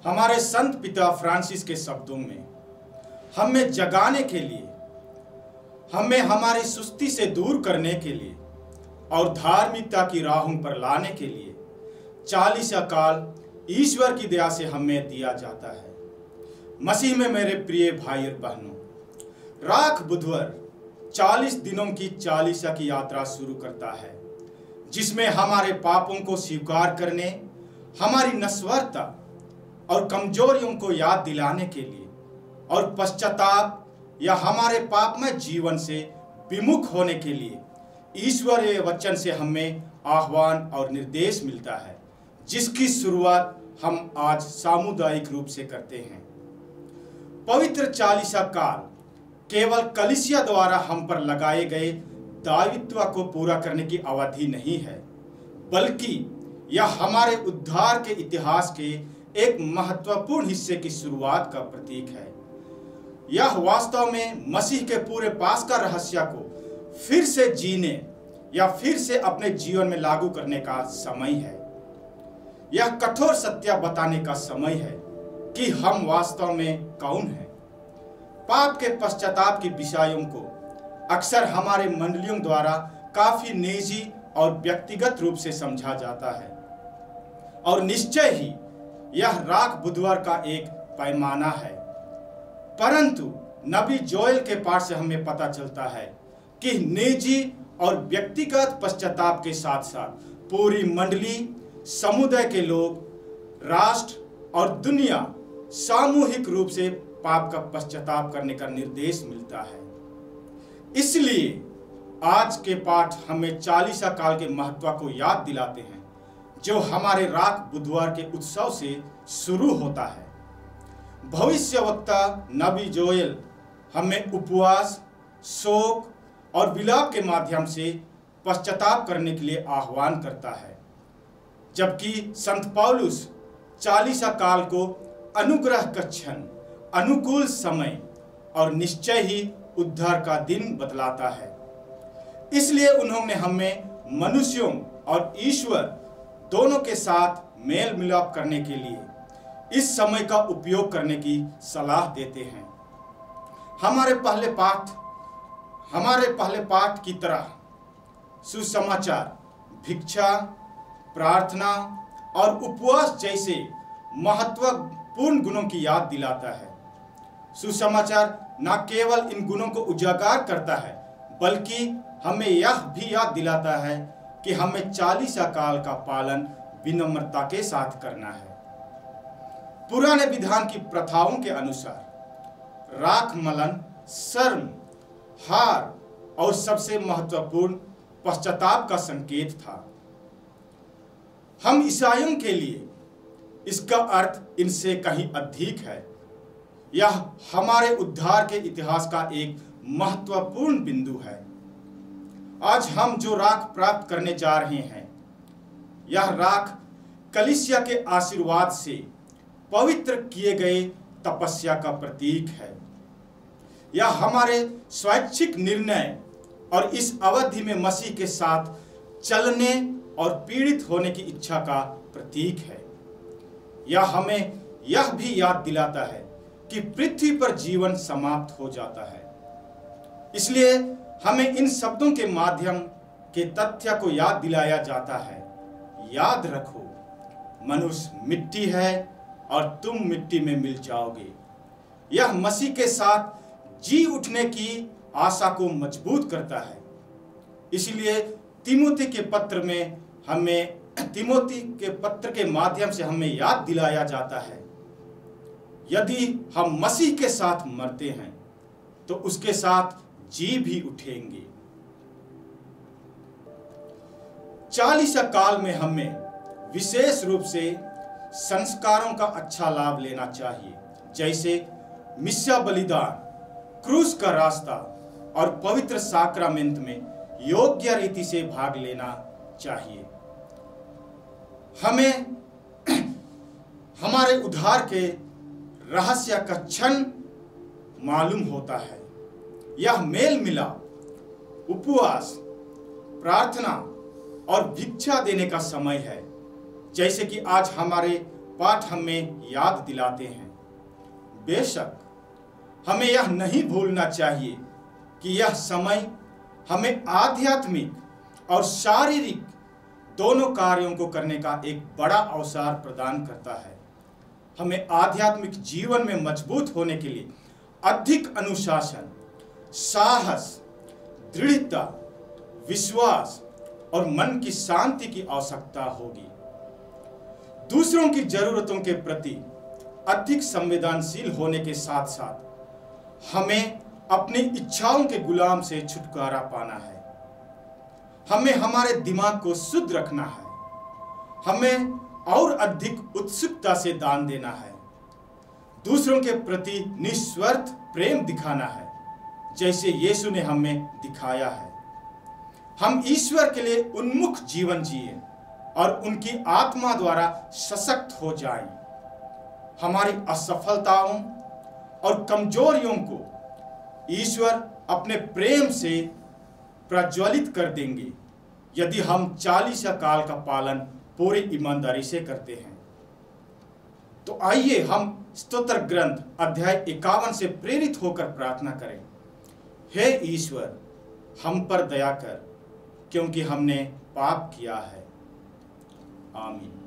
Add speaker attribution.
Speaker 1: हमारे संत पिता फ्रांसिस के शब्दों में हमें जगाने के लिए, हमें हमारी सुस्ती से दूर करने के लिए और धार्मिकता की राहों पर लाने के लिए 40 काल ईश्वर की दया से हमें दिया जाता है। मसीह में मेरे प्रिय भाई और बहनों, राख बुधवार 40 दिनों की 40 की यात्रा शुरू करता है, जिसमें हमारे पापों को स्वीकार करने, हमारी नश्वरता और कमजोरियों को याद दिलाने के लिए और पश्चाताप या हमारे पापमय जीवन से विमुख होने के लिए ईश्वरीय वचन से हमें आह्वान और निर्देश मिलता है, जिसकी शुरुआत हम आज सामुदायिक रूप से करते हैं। पवित्र 40 काल केवल कलीसिया द्वारा हम पर लगाए गए दायित्व को पूरा करने की अवधि नहीं है, बल्कि यह हमारे उद्धार के इतिहास के एक महत्वपूर्ण हिस्से की शुरुआत का प्रतीक है। यह वास्तव में मसीह के पूरे पास का रहस्य को फिर से जीने या फिर से अपने जीवन में लागू करने का समय है। यह कठोर सत्य बताने का समय है कि हम वास्तव में कौन हैं। पाप के पश्चाताप की विषयों को अक्सर हमारे मंडलियों द्वारा काफी निजी और व्यक्तिगत रूप से समझा जाता है, और निश्चय ही यह राख बुधवार का एक पैमाना है। परंतु नबी जोएल के पाठ से हमें पता चलता है कि निजी और व्यक्तिगत पश्चाताप के साथ साथ पूरी मंडली, समुदाय के लोग, राष्ट्र और दुनिया सामूहिक रूप से पाप का पश्चाताप करने का निर्देश मिलता है। इसलिए आज के पाठ हमें 40 काल के महत्व को याद दिलाते हैं, जो हमारे राख बुधवार के उत्सव से शुरू होता है। भविष्यवक्ता नबी जोएल हमें उपवास, शोक और विलाप के माध्यम से पश्चाताप करने के लिए आह्वान करता है, जबकि संत पौलुस 40 काल को अनुग्रह का क्षण, अनुकूल समय और निश्चय ही उद्धार का दिन बतलाता है। इसलिए उन्होंने हमें मनुष्यों और ईश्वर दोनों के साथ मेल मिलाप करने के लिए इस समय का उपयोग करने की सलाह देते हैं। हमारे पहले पाठ की तरह सुसमाचार भिक्षा, प्रार्थना और उपवास जैसे महत्वपूर्ण गुणों की याद दिलाता है। सुसमाचार न केवल इन गुणों को उजागर करता है, बल्कि हमें यह भी याद दिलाता है कि हमें 40 काल का पालन विनम्रता के साथ करना है। पुराने विधान की प्रथाओं के अनुसार राख मलन, शर्म, हार और सबसे महत्वपूर्ण पश्चाताप का संकेत था। हम ईसाइयों के लिए इसका अर्थ इनसे कहीं अधिक है। यह हमारे उद्धार के इतिहास का एक महत्वपूर्ण बिंदु है। आज हम जो राख प्राप्त करने जा रहे हैं, यह राख कलीसिया के आशीर्वाद से पवित्र किए गए तपस्या का प्रतीक है। यह हमारे स्वैच्छिक निर्णय और इस अवधि में मसीह के साथ चलने और पीड़ित होने की इच्छा का प्रतीक है। यह हमें यह भी याद दिलाता है कि पृथ्वी पर जीवन समाप्त हो जाता है। इसलिए हमें इन शब्दों के माध्यम के तथ्य को याद दिलाया जाता है। याद रखो, मनुष्य मिट्टी है और तुम मिट्टी में मिल जाओगे। यह मसीह के साथ जी उठने की आशा को मजबूत करता है। इसलिए तिमोथी के पत्र के माध्यम से हमें याद दिलाया जाता है, यदि हम मसीह के साथ मरते हैं तो उसके साथ जी भी उठेंगे। 40 काल में हमें विशेष रूप से संस्कारों का अच्छा लाभ लेना चाहिए, जैसे मिस्सा बलिदान, क्रूस का रास्ता और पवित्र साक्रामेंट में योग्य रीति से भाग लेना चाहिए। हमें हमारे उद्धार के रहस्य का क्षण मालूम होता है। यह मेल मिलाप, उपवास, प्रार्थना और भिक्षा देने का समय है, जैसे कि आज हमारे पाठ हमें याद दिलाते हैं। बेशक हमें यह नहीं भूलना चाहिए कि यह समय हमें आध्यात्मिक और शारीरिक दोनों कार्यों को करने का एक बड़ा अवसर प्रदान करता है। हमें आध्यात्मिक जीवन में मजबूत होने के लिए अधिक अनुशासन, साहस, दृढ़ता, विश्वास और मन की शांति की आवश्यकता होगी। दूसरों की जरूरतों के प्रति अधिक संवेदनशील होने के साथ साथ हमें अपनी इच्छाओं के गुलाम से छुटकारा पाना है। हमें हमारे दिमाग को शुद्ध रखना है। हमें और अधिक उत्सुकता से दान देना है। दूसरों के प्रति निस्वार्थ प्रेम दिखाना है, जैसे यीशु ने हमें दिखाया है। हम ईश्वर के लिए उन्मुख जीवन जिए और उनकी आत्मा द्वारा सशक्त हो जाएं। हमारी असफलताओं और कमजोरियों को ईश्वर अपने प्रेम से प्रज्वलित कर देंगे यदि हम 40 काल का पालन पूरी ईमानदारी से करते हैं। तो आइए हम स्तोत्र ग्रंथ अध्याय 51 से प्रेरित होकर प्रार्थना करें। हे ईश्वर, हम पर दया कर, क्योंकि हमने पाप किया है। आमीन।